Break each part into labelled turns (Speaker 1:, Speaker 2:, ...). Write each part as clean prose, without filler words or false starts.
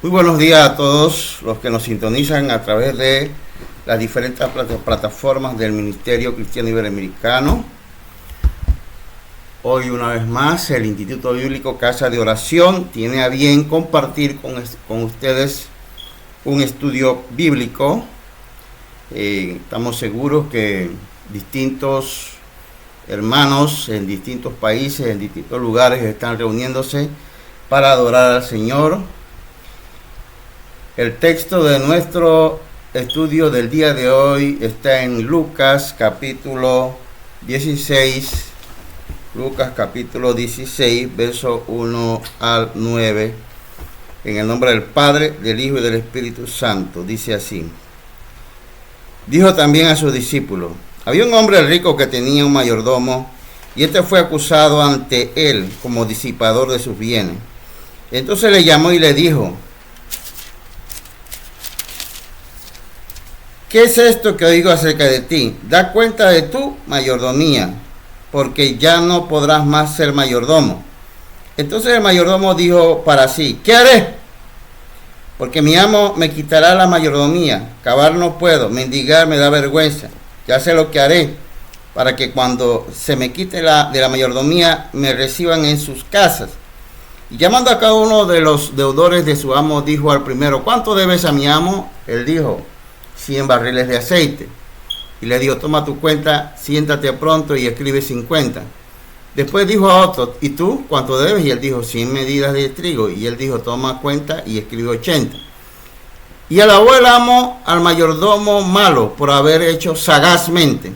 Speaker 1: Muy buenos días a todos los que nos sintonizan a través de las diferentes plataformas del Ministerio Cristiano Iberoamericano. Hoy una vez más el Instituto Bíblico Casa de Oración tiene a bien compartir con ustedes un estudio bíblico. Estamos seguros que distintos hermanos en distintos países, en distintos lugares están reuniéndose para adorar al Señor. El texto de nuestro estudio del día de hoy está en Lucas capítulo 16, verso 1 al 9, en el nombre del Padre, del Hijo y del Espíritu Santo. Dice así: dijo también a sus discípulos: había un hombre rico que tenía un mayordomo, y este fue acusado ante él como disipador de sus bienes. Entonces le llamó y le dijo: ¿qué es esto que oigo acerca de ti? Da cuenta de tu mayordomía, porque ya no podrás más ser mayordomo. Entonces el mayordomo dijo para sí: ¿qué haré? Porque mi amo me quitará la mayordomía. Cavar no puedo, mendigar me da vergüenza. Ya sé lo que haré, para que cuando se me quite de la mayordomía me reciban en sus casas. Y llamando a cada uno de los deudores de su amo, dijo al primero: ¿cuánto debes a mi amo? Él dijo: 100 barriles de aceite. Y le dijo: toma tu cuenta, siéntate pronto y escribe 50. Después dijo a otro: ¿y tú cuánto debes? Y él dijo: 100 medidas de trigo. Y él dijo: toma cuenta y escribe 80. Y alabó el amo al mayordomo malo por haber hecho sagazmente,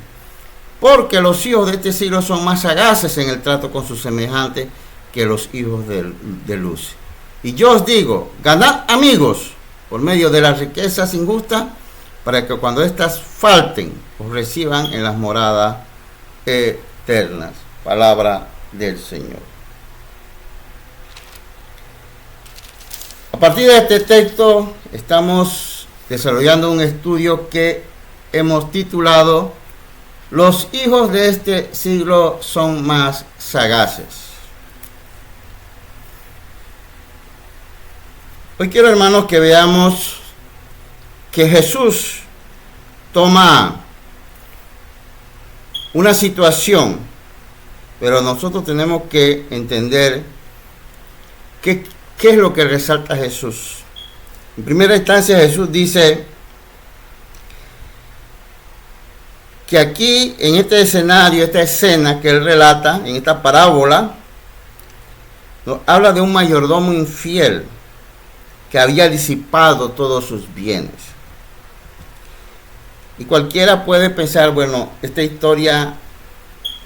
Speaker 1: porque los hijos de este siglo son más sagaces en el trato con sus semejantes que los hijos de luz. Y yo os digo: ganad amigos por medio de las riquezas injustas, para que cuando éstas falten, os reciban en las moradas eternas. Palabra del Señor. A partir de este texto estamos desarrollando un estudio que hemos titulado: los hijos de este siglo son más sagaces. Hoy quiero, hermanos, que veamos que Jesús toma una situación, pero nosotros tenemos que entender qué es lo que resalta Jesús. En primera instancia, Jesús dice que aquí, en este escenario, esta escena que él relata, en esta parábola, nos habla de un mayordomo infiel que había disipado todos sus bienes. Y cualquiera puede pensar: bueno, esta historia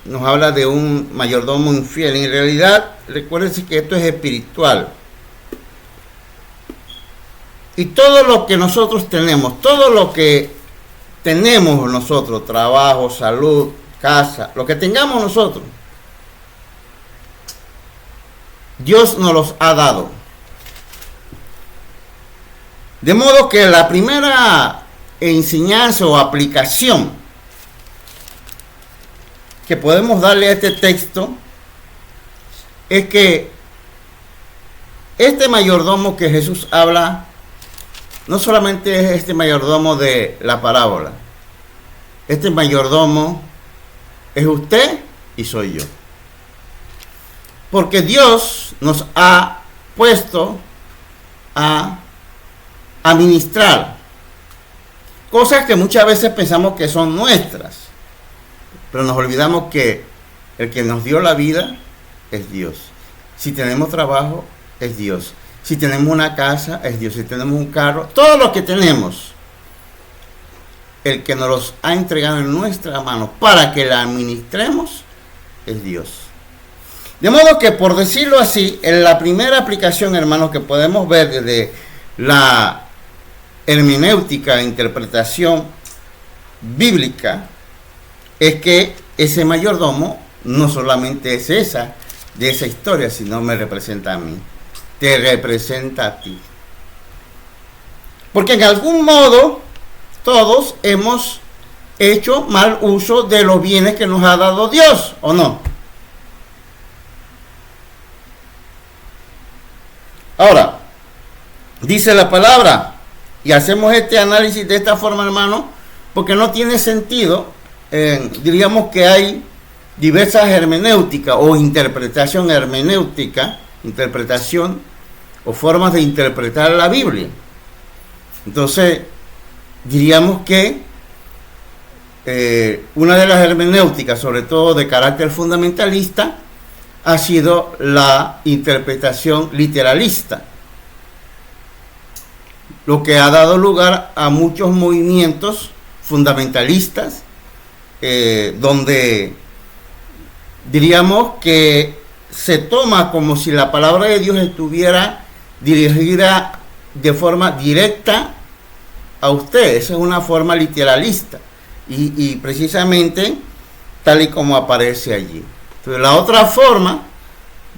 Speaker 1: nos habla de un mayordomo infiel. En realidad, recuérdense que esto es espiritual. Y todo lo que nosotros tenemos, trabajo, salud, casa, lo que tengamos nosotros, Dios nos los ha dado. De modo que la primera enseñanza o aplicación que podemos darle a este texto es que este mayordomo que Jesús habla no solamente es este mayordomo de la parábola. Este mayordomo es usted y soy yo. Porque Dios nos ha puesto a administrar cosas que muchas veces pensamos que son nuestras, pero nos olvidamos que el que nos dio la vida es Dios. Si tenemos trabajo, es Dios. Si tenemos una casa, es Dios. Si tenemos un carro, todo lo que tenemos, el que nos los ha entregado en nuestra mano para que la administremos, es Dios. De modo que, por decirlo así, en la primera aplicación, hermanos, que podemos ver desde la hermenéutica, interpretación bíblica, es que ese mayordomo no solamente es de esa historia, sino me representa a mí, te representa a ti. Porque en algún modo todos hemos hecho mal uso de los bienes que nos ha dado Dios, ¿o no? Ahora, dice la palabra. Y hacemos este análisis de esta forma, hermano, porque no tiene sentido. Diríamos que hay diversas hermenéuticas o interpretación hermenéutica, interpretación o formas de interpretar la Biblia. Entonces, diríamos que una de las hermenéuticas, sobre todo de carácter fundamentalista, ha sido la interpretación literalista, lo que ha dado lugar a muchos movimientos fundamentalistas, donde diríamos que se toma como si la palabra de Dios estuviera dirigida de forma directa a usted. Esa es una forma literalista y precisamente tal y como aparece allí. Entonces, la otra forma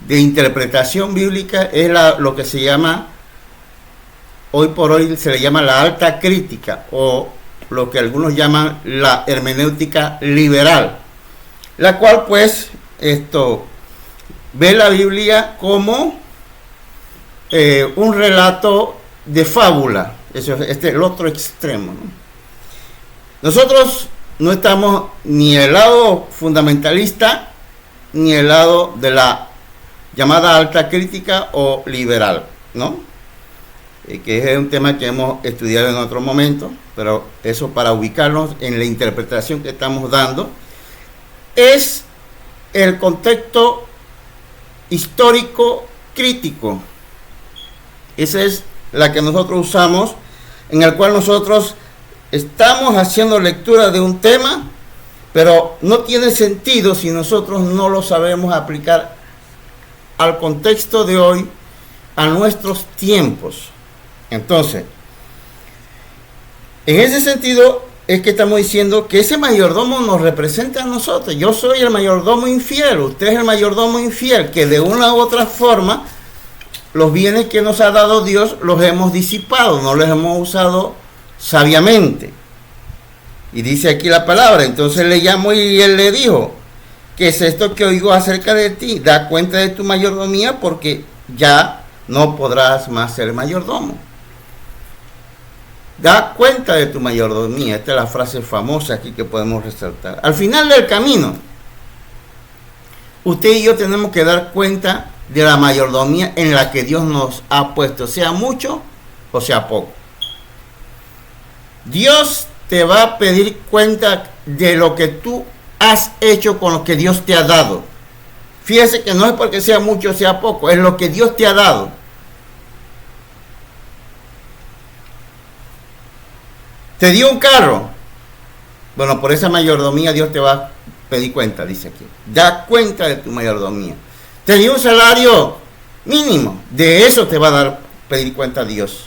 Speaker 1: de interpretación bíblica es lo que se llama, hoy por hoy se le llama la alta crítica, o lo que algunos llaman la hermenéutica liberal, la cual pues ve la Biblia como un relato de fábula. Eso, este es el otro extremo, ¿no? Nosotros no estamos ni el lado fundamentalista ni el lado de la llamada alta crítica o liberal, ¿no? Que es un tema que hemos estudiado en otro momento, pero eso para ubicarnos en la interpretación que estamos dando, es el contexto histórico crítico. Esa es la que nosotros usamos, en el cual nosotros estamos haciendo lectura de un tema, pero no tiene sentido si nosotros no lo sabemos aplicar al contexto de hoy, a nuestros tiempos. Entonces, en ese sentido es que estamos diciendo que ese mayordomo nos representa a nosotros. Yo soy el mayordomo infiel, usted es el mayordomo infiel, que de una u otra forma los bienes que nos ha dado Dios los hemos disipado, no los hemos usado sabiamente. Y dice aquí la palabra, entonces le llamó y él le dijo: ¿qué es esto que oigo acerca de ti? Da cuenta de tu mayordomía, porque ya no podrás más ser mayordomo. Da cuenta de tu mayordomía. Esta es la frase famosa aquí que podemos resaltar. Al final del camino, usted y yo tenemos que dar cuenta de la mayordomía en la que Dios nos ha puesto, sea mucho o sea poco. Dios te va a pedir cuenta de lo que tú has hecho con lo que Dios te ha dado. Fíjese que no es porque sea mucho o sea poco, es lo que Dios te ha dado. Te dio un carro. Bueno, por esa mayordomía Dios te va a pedir cuenta, dice aquí. Da cuenta de tu mayordomía. Te dio un salario mínimo. De eso te va a pedir cuenta Dios.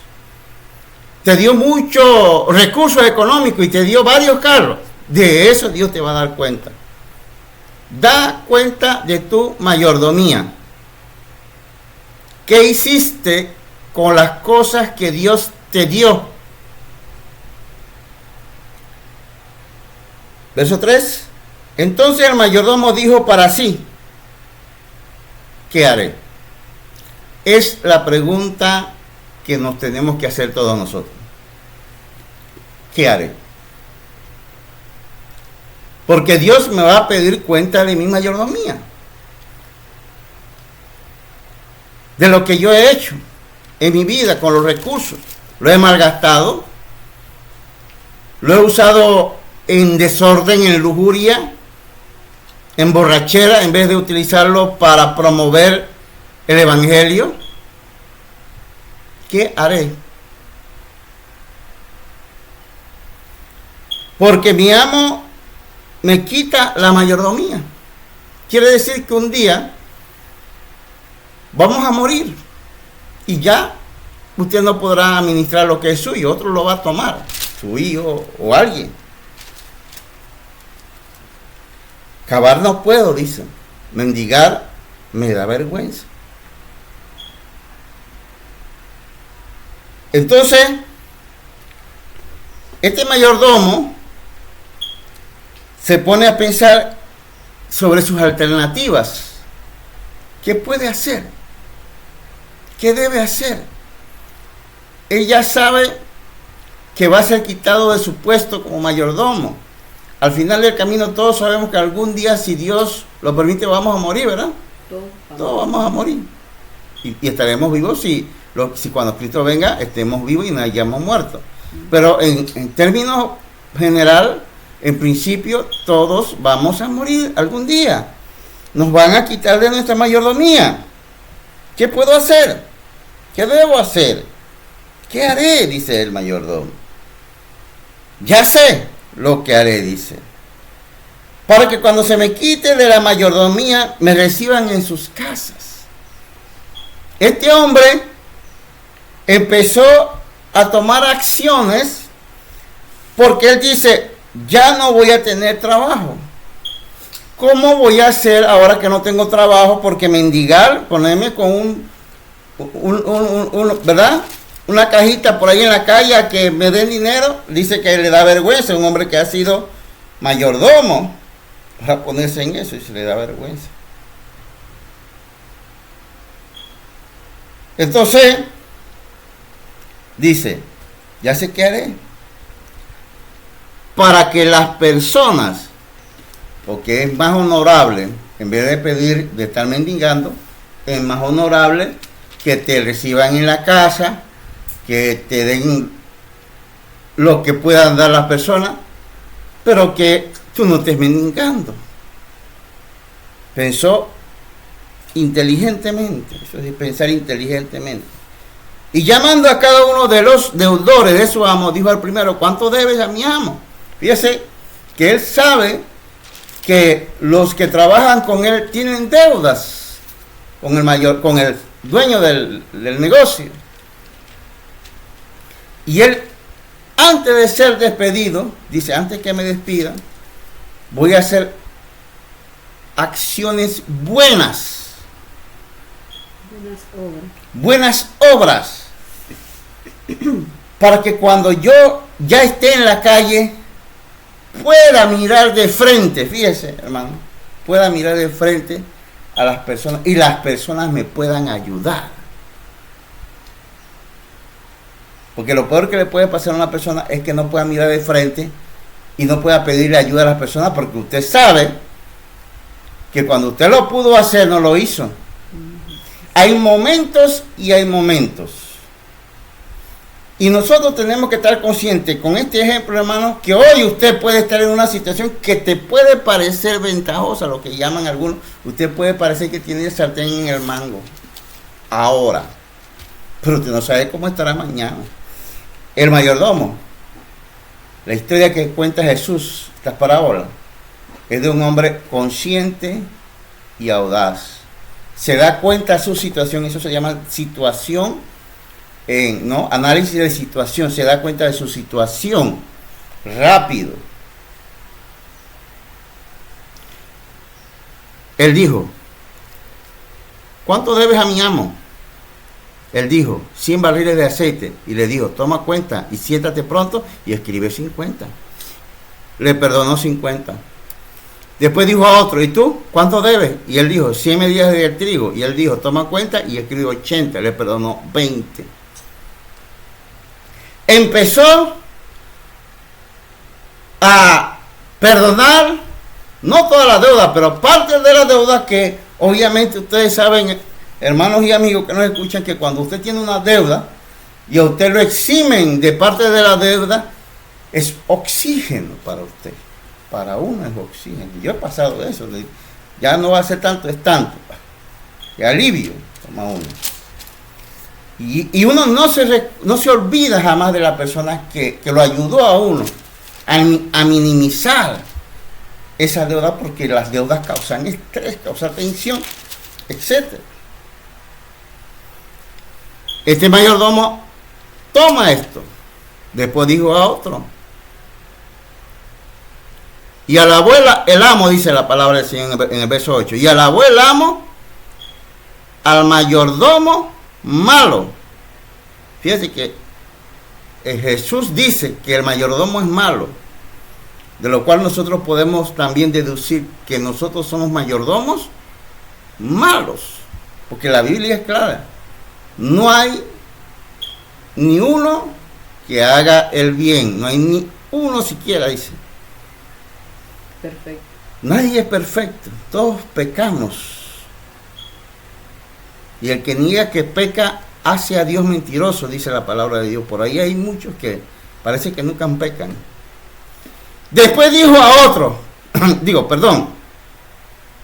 Speaker 1: Te dio muchos recursos económicos y te dio varios carros. De eso Dios te va a dar cuenta. Da cuenta de tu mayordomía. ¿Qué hiciste con las cosas que Dios te dio? Verso 3. Entonces el mayordomo dijo para sí: ¿qué haré? Es la pregunta que nos tenemos que hacer todos nosotros. ¿Qué haré? Porque Dios me va a pedir cuenta de mi mayordomía, de lo que yo he hecho en mi vida con los recursos. Lo he malgastado, lo he usado en desorden, en lujuria, en borrachera, en vez de utilizarlo para promover el evangelio. ¿Qué haré? Porque mi amo me quita la mayordomía. Quiere decir que un día vamos a morir y ya usted no podrá administrar lo que es suyo, otro lo va a tomar, su hijo o alguien. Cavar no puedo, dice. Mendigar me da vergüenza. Entonces, este mayordomo se pone a pensar sobre sus alternativas. ¿Qué puede hacer? ¿Qué debe hacer? él ya sabe que va a ser quitado de su puesto como mayordomo. Al final del camino todos sabemos que algún día, si Dios lo permite, vamos a morir, ¿verdad? Todos vamos a morir. Y estaremos vivos si cuando Cristo venga estemos vivos y no hayamos muerto. Pero en términos general, en principio, todos vamos a morir algún día. Nos van a quitar de nuestra mayordomía. ¿Qué puedo hacer? ¿Qué debo hacer? ¿Qué haré? Dice el mayordomo. Ya sé lo que haré, dice. Para que cuando se me quite de la mayordomía, me reciban en sus casas. Este hombre empezó a tomar acciones porque él dice, ya no voy a tener trabajo. ¿Cómo voy a hacer ahora que no tengo trabajo? Porque mendigar, ponerme con ¿verdad? Una cajita por ahí en la calle a que me den dinero, dice que le da vergüenza. Un hombre que ha sido mayordomo, va a ponerse en eso y se le da vergüenza. Entonces, dice, ya sé qué haré. Para que las personas, porque es más honorable, en vez de pedir, de estar mendigando, es más honorable que te reciban en la casa, que te den lo que puedan dar las personas, pero que tú no estés mendigando. Pensó inteligentemente, eso es pensar inteligentemente. Y llamando a cada uno de los deudores de su amo, dijo al primero, ¿cuánto debes a mi amo? Fíjese que él sabe que los que trabajan con él tienen deudas con el dueño del negocio. Y él, antes de ser despedido, dice, antes que me despidan, voy a hacer acciones buenas. Buenas obras. Para que cuando yo ya esté en la calle, pueda mirar de frente, fíjese, hermano, pueda mirar de frente a las personas y las personas me puedan ayudar. Porque lo peor que le puede pasar a una persona es que no pueda mirar de frente y no pueda pedirle ayuda a las personas, porque usted sabe que cuando usted lo pudo hacer, no lo hizo. Hay momentos y hay momentos. Y nosotros tenemos que estar conscientes con este ejemplo, hermano, que hoy usted puede estar en una situación que te puede parecer ventajosa, lo que llaman algunos. Usted puede parecer que tiene el sartén en el mango ahora, pero usted no sabe cómo estará mañana. El mayordomo, la historia que cuenta Jesús, estas parábolas, es de un hombre consciente y audaz. Se da cuenta de su situación, eso se llama situación, ¿no? Análisis de situación, se da cuenta de su situación rápido. Él dijo, ¿cuánto debes a mi amo? Él dijo, 100 barriles de aceite. Y le dijo, toma cuenta y siéntate pronto y escribe 50. Le perdonó 50. Después dijo a otro, ¿y tú cuánto debes? Y él dijo, 100 medidas de trigo. Y él dijo, toma cuenta y escribe 80. Le perdonó 20. Empezó a perdonar, no toda la deuda, pero parte de la deuda que obviamente ustedes saben, hermanos y amigos que nos escuchan, que cuando usted tiene una deuda y a usted lo eximen de parte de la deuda, es oxígeno para usted. Para uno es oxígeno. Yo he pasado eso. Ya no va a ser tanto, es tanto. Qué alivio toma uno. Y uno no se olvida jamás de la persona que lo ayudó a uno a minimizar esa deuda, porque las deudas causan estrés, causan tensión, etc. Este mayordomo toma esto. Después dijo a otro. Y alabó el amo, dice la palabra del Señor en el verso 8. Y alabó el amo al mayordomo malo. Fíjense que Jesús dice que el mayordomo es malo, de lo cual nosotros podemos también deducir que nosotros somos mayordomos malos, porque la Biblia es clara. No hay ni uno que haga el bien. No hay ni uno siquiera, dice.
Speaker 2: Perfecto.
Speaker 1: Nadie es perfecto, todos pecamos. Y el que niega que peca hace a Dios mentiroso, dice la palabra de Dios. Por ahí hay muchos que parece que nunca pecan. Después dijo a otro,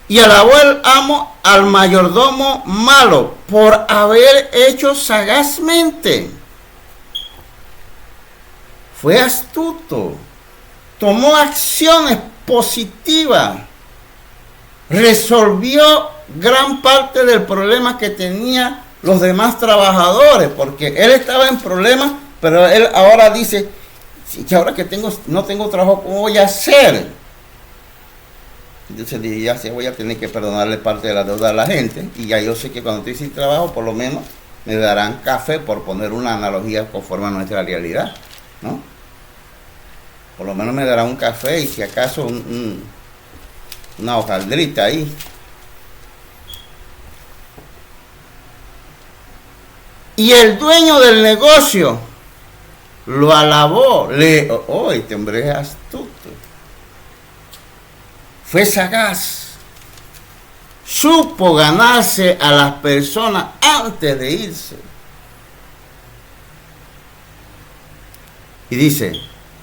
Speaker 1: y alabó el amo al mayordomo malo por haber hecho sagazmente. Fue astuto, tomó acciones positivas, resolvió gran parte del problema que tenían los demás trabajadores, porque él estaba en problemas, pero él ahora dice, que ahora que no tengo trabajo, ¿cómo voy a hacer? Entonces dije, ya sé, voy a tener que perdonarle parte de la deuda a la gente, y ya yo sé que cuando estoy sin trabajo, por lo menos me darán café, por poner una analogía conforme a nuestra realidad, ¿no? Por lo menos me darán un café y si acaso una hojaldrita ahí. Y el dueño del negocio lo alabó, este hombre es astuto, fue sagaz, supo ganarse a las personas antes de irse. Y dice,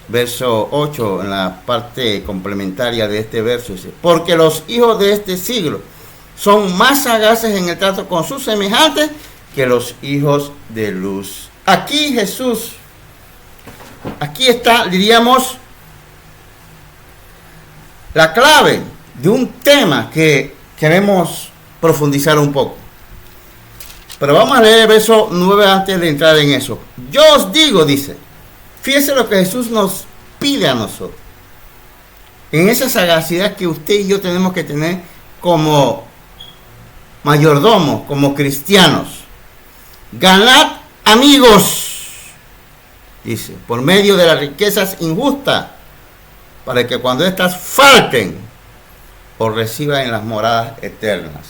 Speaker 1: verso 8, en la parte complementaria de este verso, dice, porque los hijos de este siglo son más sagaces en el trato con sus semejantes que los hijos de luz. Aquí Jesús, aquí está, diríamos, la clave de un tema que queremos profundizar un poco. Pero vamos a leer el verso 9 antes de entrar en eso. Yo os digo, dice, fíjese lo que Jesús nos pide a nosotros. En esa sagacidad que usted y yo tenemos que tener como mayordomos, como cristianos. Ganad amigos, dice, por medio de las riquezas injustas, para que cuando éstas falten, os reciban en las moradas eternas.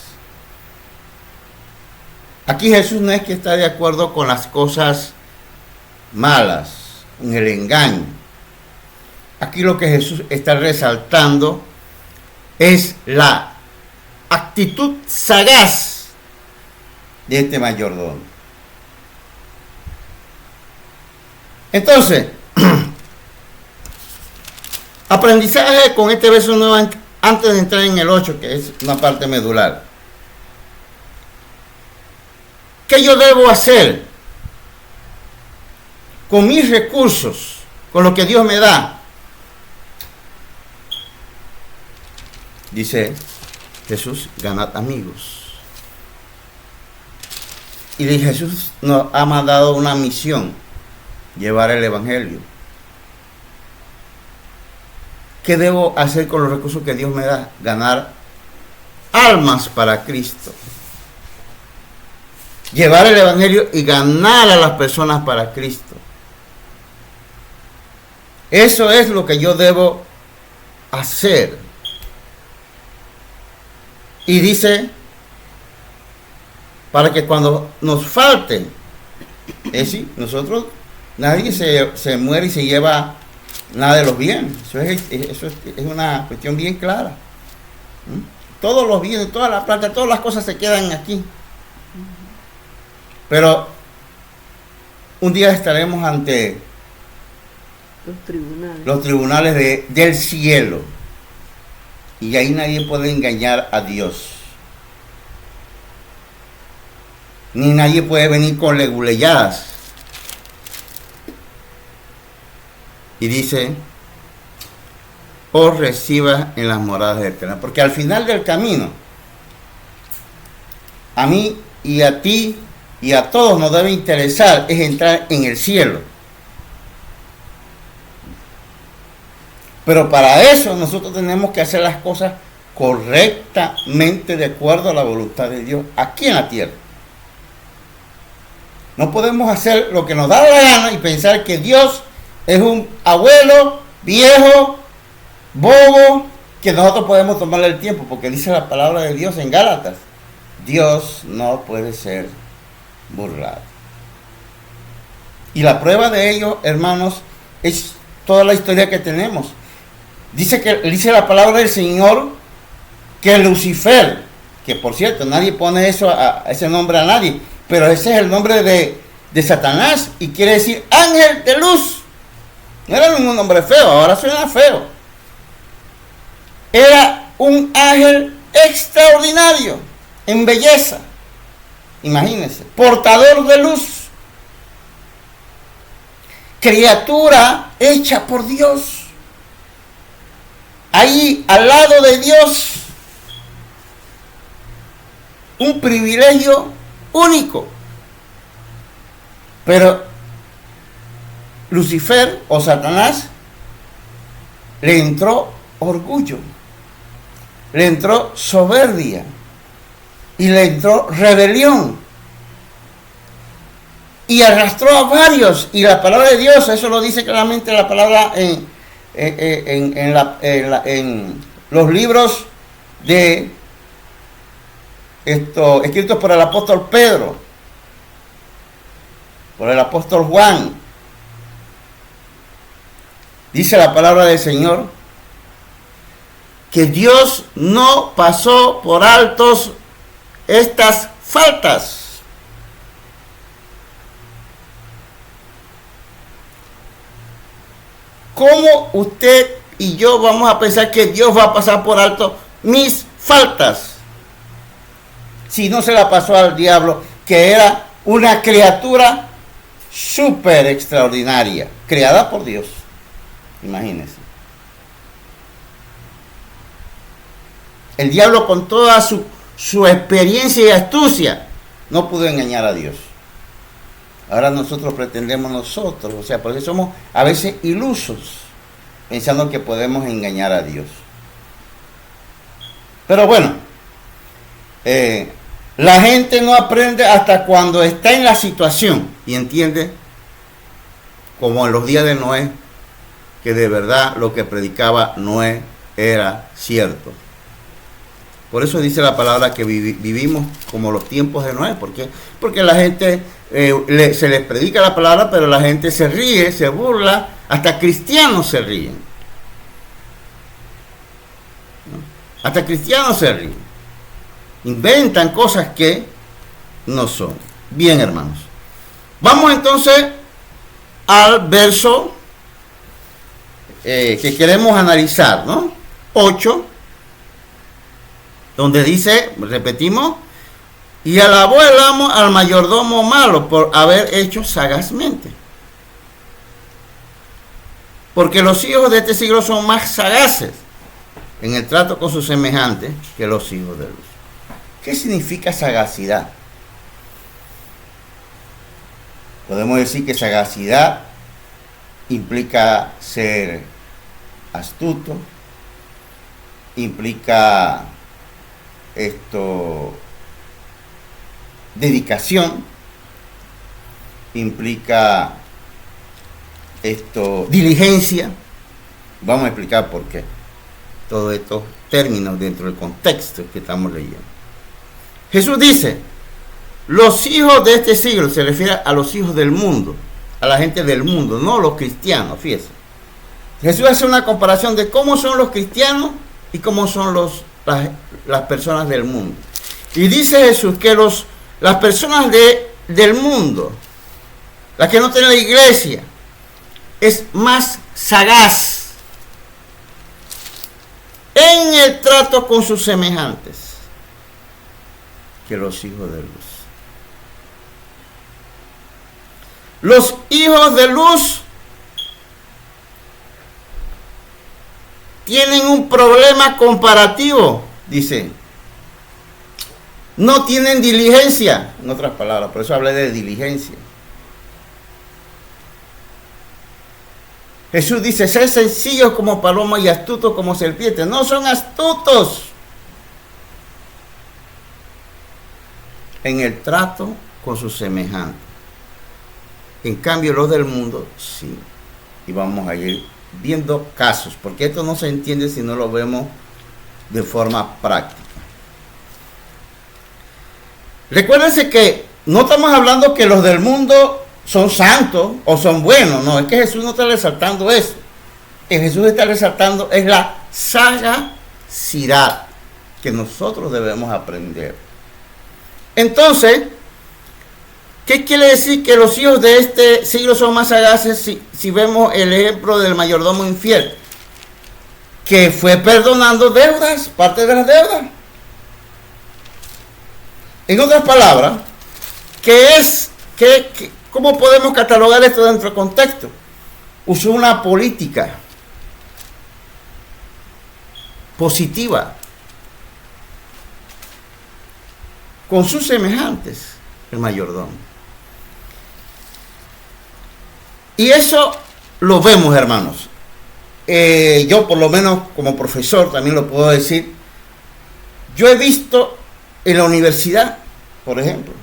Speaker 1: Aquí Jesús no es que está de acuerdo con las cosas malas, en el engaño. Aquí lo que Jesús está resaltando es la actitud sagaz de este mayordomo. Entonces, aprendizaje con este verso 9 antes de entrar en el 8, que es una parte medular. ¿Qué yo debo hacer con mis recursos, con lo que Dios me da? Dice Jesús, ganad amigos. Y Jesús nos ha mandado una misión, llevar el evangelio. ¿Qué debo hacer con los recursos que Dios me da? Ganar almas para Cristo. Llevar el evangelio y ganar a las personas para Cristo. Eso es lo que yo debo hacer. Y dice, para que cuando nos falte, es decir, nosotros, nadie se muere y se lleva nada de los bienes. Eso es una cuestión bien clara. Todos los bienes, toda la plata, todas las cosas se quedan aquí. Pero un día estaremos ante los tribunales del cielo. Y ahí nadie puede engañar a Dios. Ni nadie puede venir con leguleyadas. Y dice, os reciba en las moradas eternas. Porque al final del camino, a mí y a ti y a todos nos debe interesar es entrar en el cielo. Pero para eso nosotros tenemos que hacer las cosas correctamente de acuerdo a la voluntad de Dios aquí en la tierra. No podemos hacer lo que nos da la gana y pensar que Dios es un abuelo, viejo, bobo, que nosotros podemos tomarle el tiempo, porque dice la palabra de Dios en Gálatas, Dios no puede ser burlado. Y la prueba de ello, hermanos, es toda la historia que tenemos. Dice la palabra del Señor que Lucifer, que por cierto, nadie pone ese nombre a nadie, pero ese es el nombre de Satanás y quiere decir ángel de luz. No era un nombre feo, ahora suena feo. Era un ángel extraordinario en belleza. Imagínense, portador de luz. Criatura hecha por Dios. Ahí al lado de Dios. Un privilegio único. Pero Lucifer o Satanás le entró orgullo, le entró soberbia y le entró rebelión y arrastró a varios. Y la palabra de Dios, eso lo dice claramente la palabra en los libros de escritos por el apóstol Pedro, por el apóstol Juan. Dice la palabra del Señor que Dios no pasó por altos estas faltas. ¿Cómo usted y yo vamos a pensar que Dios va a pasar por alto mis faltas? Si no se la pasó al diablo, que era una criatura súper extraordinaria, creada por Dios. Imagínense. El diablo, con toda su experiencia y astucia, no pudo engañar a Dios. Ahora nosotros pretendemos o sea, porque somos a veces ilusos, pensando que podemos engañar a Dios. Pero bueno, la gente no aprende hasta cuando está en la situación y entiende, como en los días de Noé, que de verdad lo que predicaba Noé era cierto. Por eso dice la palabra que vivimos como los tiempos de Noé. ¿Por qué? Porque la gente se les predica la palabra, pero la gente se ríe, se burla, hasta cristianos se ríen. ¿No? Hasta cristianos se ríen. Inventan cosas que no son. Bien, hermanos. Vamos entonces al verso que queremos analizar, ¿no? 8, donde dice, repetimos, y alabó el amo al mayordomo malo por haber hecho sagazmente. Porque los hijos de este siglo son más sagaces en el trato con sus semejantes que los hijos de luz. ¿Qué significa sagacidad? Podemos decir que sagacidad implica ser astuto, implica dedicación, implica diligencia. Vamos a explicar por qué todos estos términos dentro del contexto que estamos leyendo. Jesús dice, los hijos de este siglo, se refiere a los hijos del mundo, a la gente del mundo, no los cristianos, fíjense. Jesús hace una comparación de cómo son los cristianos y cómo son las personas del mundo. Y dice Jesús que las personas del mundo, las que no tienen la iglesia, es más sagaz en el trato con sus semejantes que los hijos de luz. Los hijos de luz tienen un problema comparativo, dice. No tienen diligencia, en otras palabras, por eso hablé de diligencia. Jesús dice, ser sencillos como paloma y astutos como serpientes. No son astutos en el trato con sus semejantes. En cambio, los del mundo, sí. Y vamos a ir viendo casos, porque esto no se entiende si no lo vemos de forma práctica. Recuérdense que no estamos hablando que los del mundo son santos o son buenos. No, es que Jesús no está resaltando eso. Que Jesús está resaltando es la sagacidad que nosotros debemos aprender. Entonces, ¿qué quiere decir que los hijos de este siglo son más sagaces si vemos el ejemplo del mayordomo infiel? Que fue perdonando deudas, parte de las deudas. En otras palabras, ¿cómo podemos catalogar esto dentro del contexto? Usó una política positiva con sus semejantes, el mayordomo. Y eso lo vemos, hermanos. Yo, por lo menos como profesor, también lo puedo decir. Yo he visto en la universidad, por ejemplo,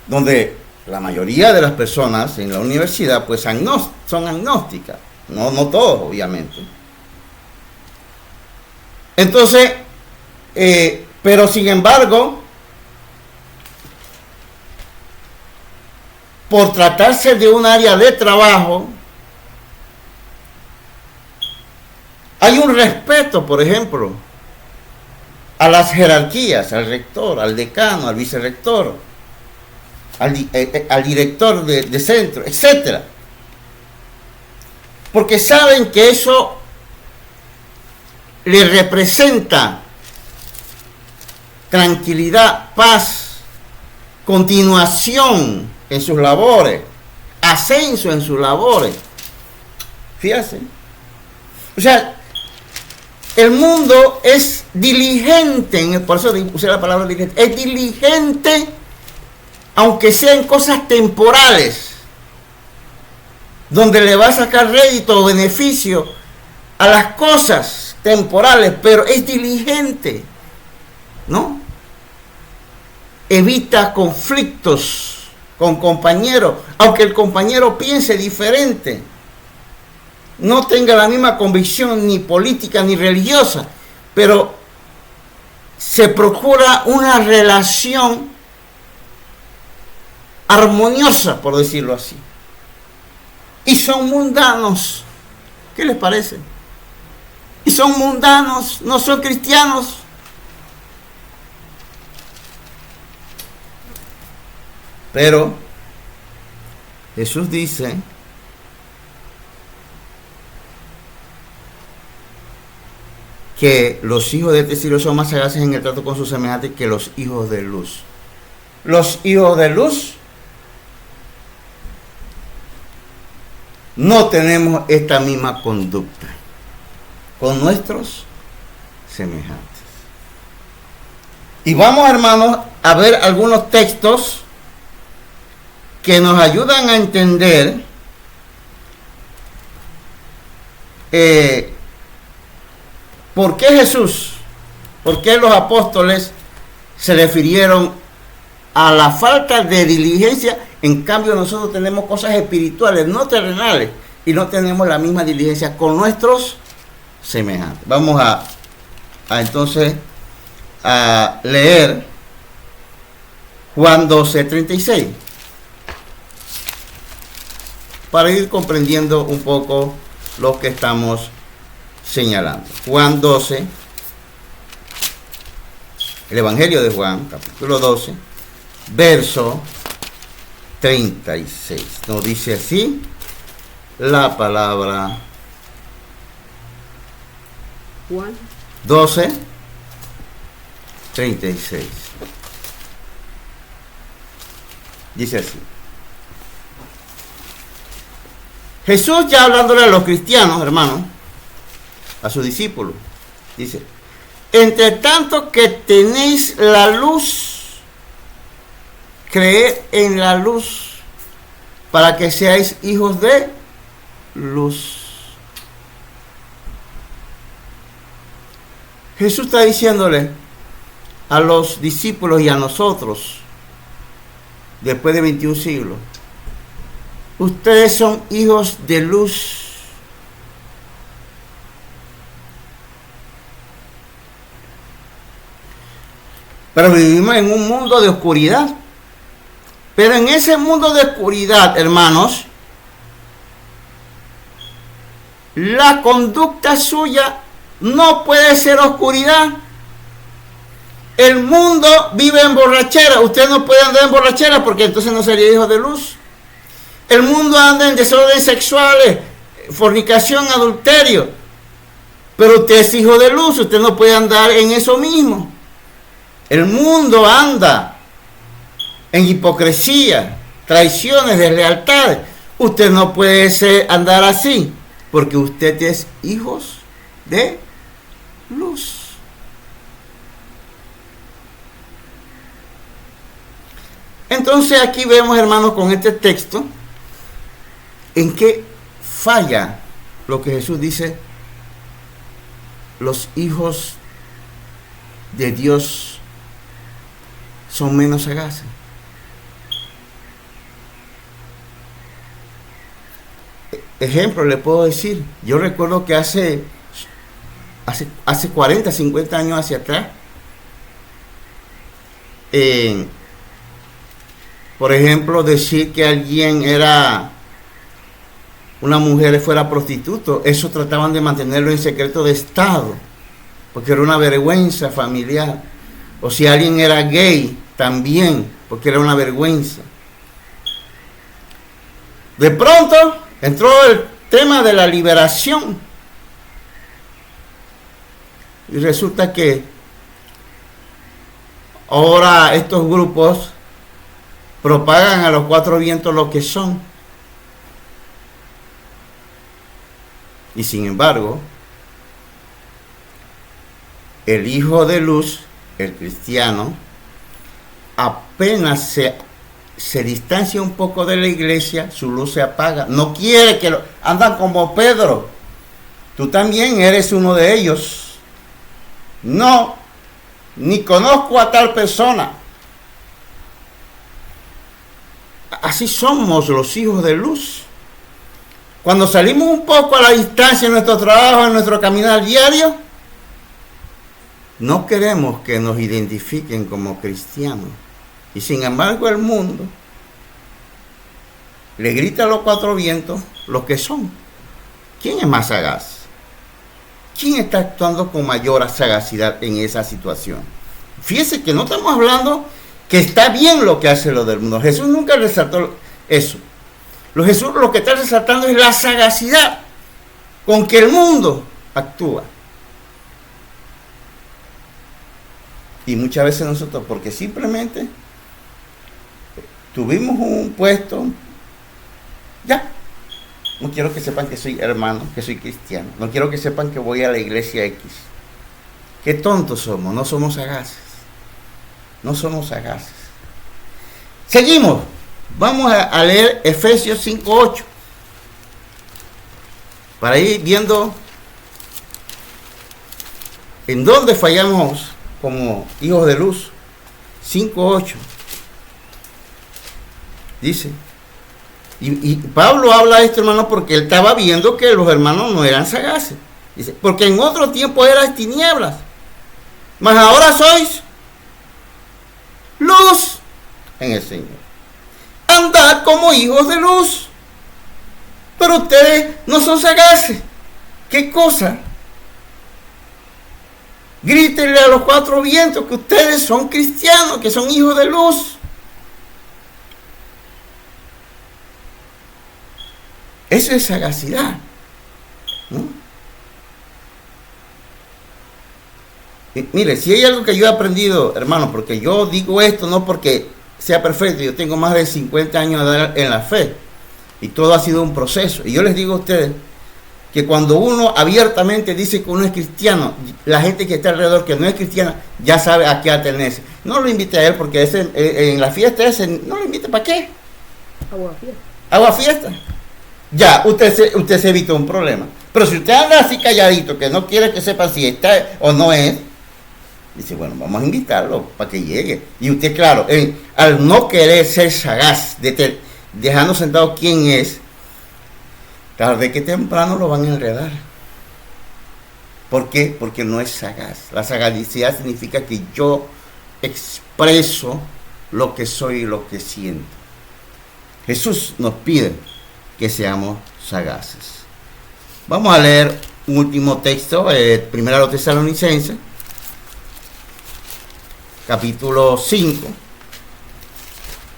Speaker 1: donde la mayoría de las personas en la universidad pues son agnósticas, no todos, obviamente. Entonces, pero sin embargo, por tratarse de un área de trabajo, hay un respeto, por ejemplo, a las jerarquías, al rector, al decano, al vicerrector, al director de centro, etc. Porque saben que eso le representa tranquilidad, paz, continuación en sus labores, ascenso en sus labores. Fíjense. O sea, el mundo es diligente, por eso usé la palabra diligente, es diligente, aunque sea en cosas temporales, donde le va a sacar rédito o beneficio a las cosas temporales, pero es diligente, ¿no? Evita conflictos con compañeros, aunque el compañero piense diferente, no tenga la misma convicción ni política ni religiosa, pero se procura una relación armoniosa, por decirlo así. Y son mundanos. ¿Qué les parece? Y son mundanos, no son cristianos. Pero Jesús dice que los hijos de este siglo son más sagaces en el trato con sus semejantes que los hijos de luz. Los hijos de luz no tenemos esta misma conducta con nuestros semejantes. Y vamos, hermanos, a ver algunos textos que nos ayudan a entender por qué Jesús, por qué los apóstoles se refirieron a la falta de diligencia. En cambio, nosotros tenemos cosas espirituales, no terrenales, y no tenemos la misma diligencia con nuestros semejantes. Vamos a entonces a leer Juan 12:36 para ir comprendiendo un poco lo que estamos señalando. Juan 12, el Evangelio de Juan, capítulo 12, verso 36. Nos dice así la palabra.
Speaker 2: Juan
Speaker 1: 12, 36. Dice así. Jesús, ya hablándole a los cristianos, hermanos, a sus discípulos, dice: entre tanto que tenéis la luz, creed en la luz, para que seáis hijos de luz. Jesús está diciéndole a los discípulos y a nosotros, después de 21 siglos, ustedes son hijos de luz. Pero vivimos en un mundo de oscuridad. Pero en ese mundo de oscuridad, hermanos, la conducta suya no puede ser oscuridad. El mundo vive en borrachera. Usted no puede andar en borrachera porque entonces no sería hijo de luz. El mundo anda en desórdenes sexuales, fornicación, adulterio. Pero usted es hijo de luz, usted no puede andar en eso mismo. El mundo anda en hipocresía, traiciones, deslealtades. Usted no puede andar así, porque usted es hijos de luz. Entonces aquí vemos, hermanos, con este texto, en qué falla lo que Jesús dice: los hijos de Dios son menos sagaces. Ejemplo, le puedo decir, yo recuerdo que hace 40, 50 años hacia atrás, por ejemplo, decir que alguien era una mujer fuera prostituto, eso trataban de mantenerlo en secreto de Estado, porque era una vergüenza familiar. O si alguien era gay, también, porque era una vergüenza. De pronto entró el tema de la liberación. Y resulta que ahora estos grupos propagan a los cuatro vientos lo que son. Y sin embargo, el hijo de luz, el cristiano, apenas se distancia un poco de la iglesia, su luz se apaga. No quiere que andan como Pedro. Tú también eres uno de ellos. No, ni conozco a tal persona. Así somos los hijos de luz. Cuando salimos un poco a la distancia en nuestro trabajo, en nuestro caminar diario, no queremos que nos identifiquen como cristianos. Y sin embargo el mundo le grita a los cuatro vientos lo que son. ¿Quién es más sagaz? ¿Quién está actuando con mayor sagacidad en esa situación? Fíjese que no estamos hablando que está bien lo que hace lo del mundo. Jesús nunca resaltó eso. Jesús lo que está resaltando es la sagacidad con que el mundo actúa. Y muchas veces nosotros, porque simplemente tuvimos un puesto, ya, no quiero que sepan que soy hermano, que soy cristiano, no quiero que sepan que voy a la iglesia X. Qué tontos somos, no somos sagaces, no somos sagaces. Seguimos, vamos a leer Efesios 5:8, para ir viendo en dónde fallamos como hijos de luz. 5:8 dice, y Pablo habla de esto, hermano, porque él estaba viendo que los hermanos no eran sagaces. Dice, porque en otro tiempo eras tinieblas, mas ahora sois luz en el Señor. Andad como hijos de luz. Pero ustedes no son sagaces. ¿Qué cosa? Grítenle a los cuatro vientos que ustedes son cristianos, que son hijos de luz. Eso es sagacidad, ¿no? Y mire, si hay algo que yo he aprendido, hermano, porque yo digo esto no porque sea perfecto, yo tengo más de 50 años en la fe y todo ha sido un proceso. Y yo les digo a ustedes que cuando uno abiertamente dice que uno es cristiano, la gente que está alrededor que no es cristiana ya sabe a qué atenerse. No lo invite a él porque en la fiesta no lo invite, ¿para qué? Agua fiesta. Ya, usted se evita un problema. Pero si usted anda así calladito, que no quiere que sepa si está o no es, dice, bueno, vamos a invitarlo para que llegue. Y usted, claro, al no querer ser sagaz, dejando sentado quién es, tarde que temprano lo van a enredar. ¿Por qué? Porque no es sagaz. La sagacidad significa que yo expreso lo que soy y lo que siento. Jesús nos pide que seamos sagaces. Vamos a leer un último texto, primero a los Tesalonicenses, capítulo 5,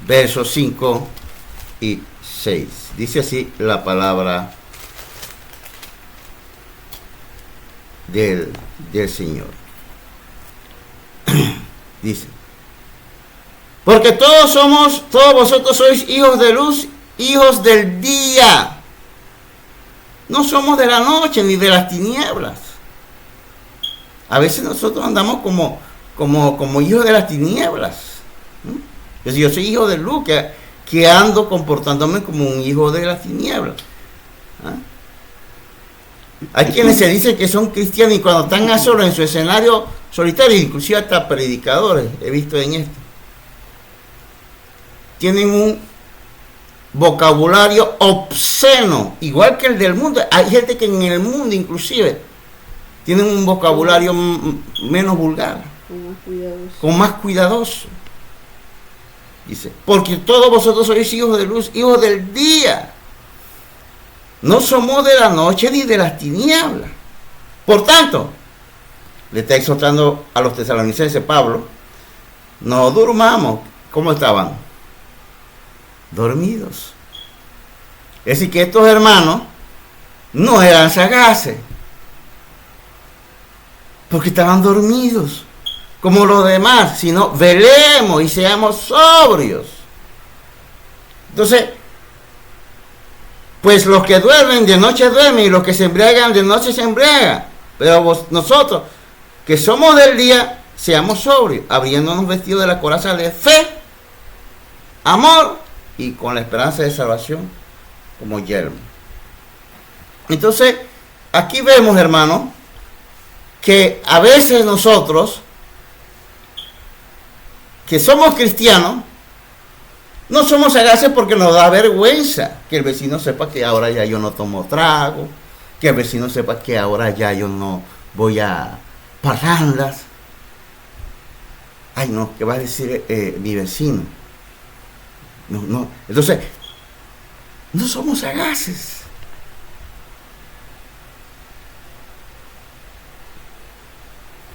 Speaker 1: versos 5 y 6. Dice así la palabra del Señor. Dice: porque todos vosotros sois hijos de luz, hijos del día. No somos de la noche ni de las tinieblas. A veces nosotros andamos como hijos de las tinieblas. Yo soy hijo de luz, que ando comportándome como un hijo de las tinieblas. Hay quienes se dicen que son cristianos y cuando están a solos en su escenario solitario, inclusive hasta predicadores, he visto en esto, tienen un vocabulario obsceno, igual que el del mundo. Hay gente que en el mundo inclusive tienen un vocabulario menos vulgar, con más cuidadoso. Dice: porque todos vosotros sois hijos de luz, hijos del día. No somos de la noche ni de las tinieblas. Por tanto, le está exhortando a los tesalonicenses Pablo: no durmamos. ¿Cómo estaban? Dormidos. Es decir, que estos hermanos no eran sagaces, porque estaban dormidos como los demás, sino velemos y seamos sobrios. Entonces, pues los que duermen de noche duermen y los que se embriagan de noche se embriagan. Pero nosotros, que somos del día, seamos sobrios, abriéndonos vestidos de la coraza de fe, amor y con la esperanza de salvación como yelmo. Entonces, aquí vemos, hermanos, que a veces nosotros, que somos cristianos, no somos sagaces porque nos da vergüenza que el vecino sepa que ahora ya yo no tomo trago, que el vecino sepa que ahora ya yo no voy a parrandas. Ay, no, ¿qué va a decir mi vecino? No. Entonces, no somos sagaces.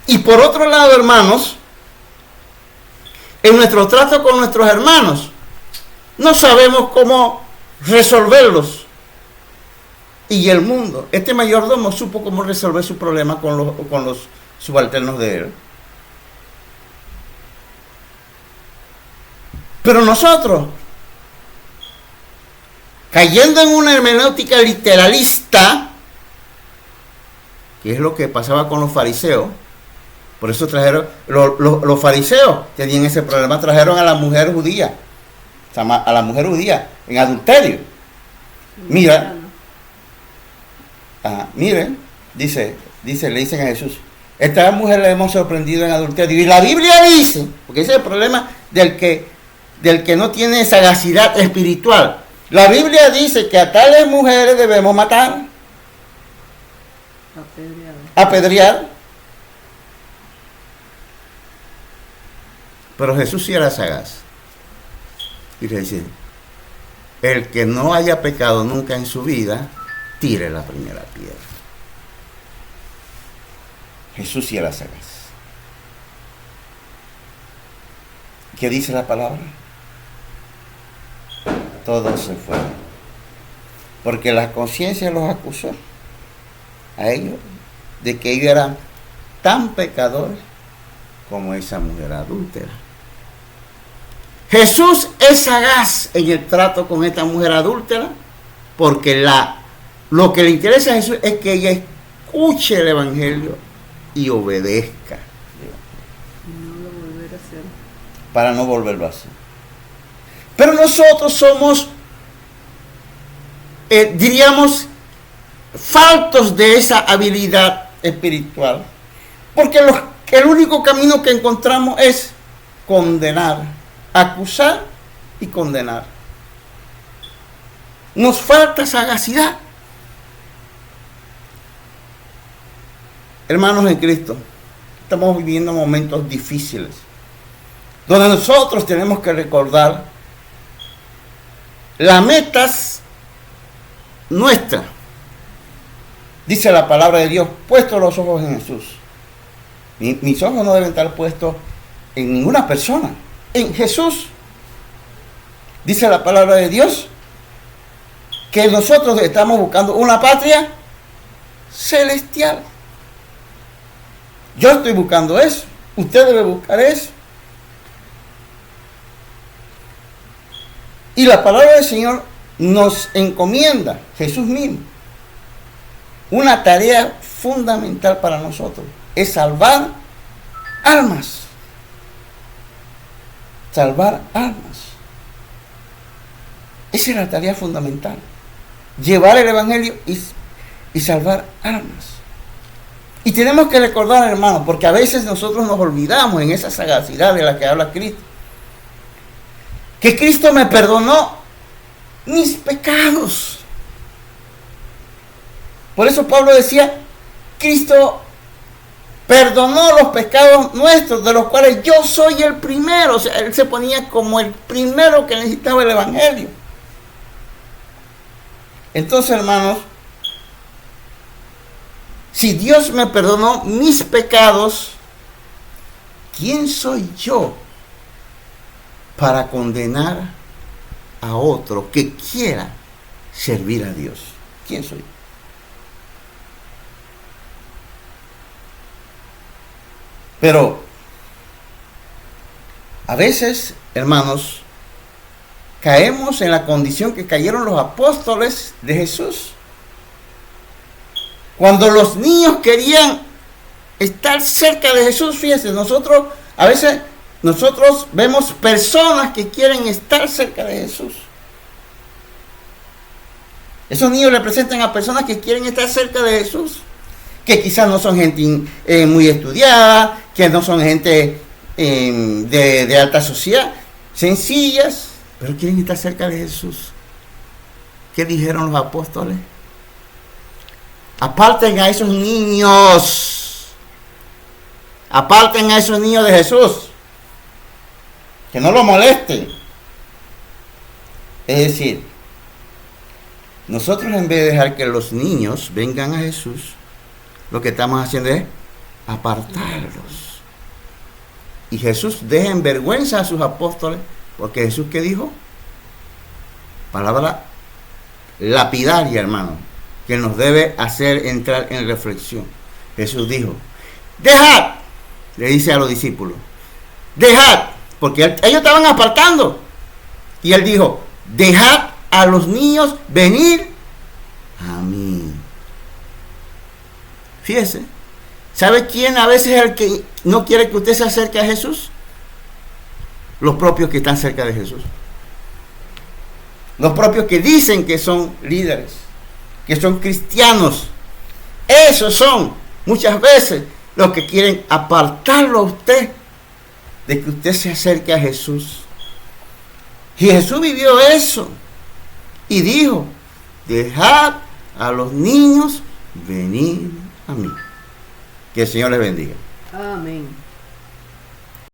Speaker 1: Y por otro lado, hermanos, en nuestro trato con nuestros hermanos, no sabemos cómo resolverlos. Y el mundo, este mayordomo supo cómo resolver su problema con los subalternos de él. Pero nosotros, cayendo en una hermenéutica literalista, que es lo que pasaba con los fariseos, por eso trajeron, los fariseos tenían ese problema, trajeron a la mujer judía, en adulterio. Mira, miren, le dicen a Jesús: esta mujer la hemos sorprendido en adulterio. Y la Biblia dice, porque ese es el problema del que no tiene sagacidad espiritual. La Biblia dice que a tales mujeres debemos matar, apedrear. Pero Jesús sí era sagaz. Y le dice: el que no haya pecado nunca en su vida, tire la primera piedra. Jesús sí era sagaz. ¿Qué dice la palabra? Todos se fueron, porque la conciencia los acusó a ellos de que ellos eran tan pecadores como esa mujer adúltera. Jesús es sagaz en el trato con esta mujer adúltera, porque lo que le interesa a Jesús es que ella escuche el evangelio y obedezca, para no volverlo a hacer. Pero nosotros somos, diríamos, faltos de esa habilidad espiritual, porque el único camino que encontramos es condenar, acusar y condenar. Nos falta sagacidad. Hermanos en Cristo, estamos viviendo momentos difíciles, donde nosotros tenemos que recordar las metas nuestras, dice la palabra de Dios, puestos los ojos en Jesús. Mis ojos no deben estar puestos en ninguna persona, en Jesús. Dice la palabra de Dios que nosotros estamos buscando una patria celestial. Yo estoy buscando eso. Usted debe buscar eso. Y la palabra del Señor nos encomienda, Jesús mismo, una tarea fundamental para nosotros. Es salvar almas. Salvar almas. Esa es la tarea fundamental. Llevar el Evangelio y salvar almas. Y tenemos que recordar, hermanos, porque a veces nosotros nos olvidamos en esa sagacidad de la que habla Cristo, que Cristo me perdonó mis pecados. Por eso Pablo decía, Cristo perdonó los pecados nuestros, de los cuales yo soy el primero. O sea, él se ponía como el primero que necesitaba el Evangelio. Entonces, hermanos, si Dios me perdonó mis pecados, ¿quién soy yo para condenar a otro que quiera servir a Dios? ¿Quién soy? Pero a veces, hermanos, caemos en la condición que cayeron los apóstoles de Jesús. Cuando los niños querían estar cerca de Jesús, fíjense, a veces nosotros vemos personas que quieren estar cerca de Jesús. Esos niños representan a personas que quieren estar cerca de Jesús, que quizás no son gente muy estudiada, que no son gente de alta sociedad, sencillas, pero quieren estar cerca de Jesús. ¿Qué dijeron los apóstoles? Aparten a esos niños. Aparten a esos niños de Jesús. Que no lo molesten. Es decir, nosotros en vez de dejar que los niños vengan a Jesús, lo que estamos haciendo es apartarlos. Y Jesús deja en vergüenza a sus apóstoles, porque Jesús, ¿qué dijo? Palabra lapidaria, hermano, que nos debe hacer entrar en reflexión. Jesús dijo, dejad, le dice a los discípulos, dejad, porque ellos estaban apartando. Y él dijo, dejad a los niños venir a mí. Fíjese, ¿sabe quién a veces es el que no quiere que usted se acerque a Jesús? Los propios que están cerca de Jesús. Los propios que dicen que son líderes, que son cristianos. Esos son muchas veces los que quieren apartarlo a usted de que usted se acerque a Jesús. Y Jesús vivió eso y dijo, dejad a los niños venir a mí. Que el Señor les bendiga.
Speaker 2: Amén.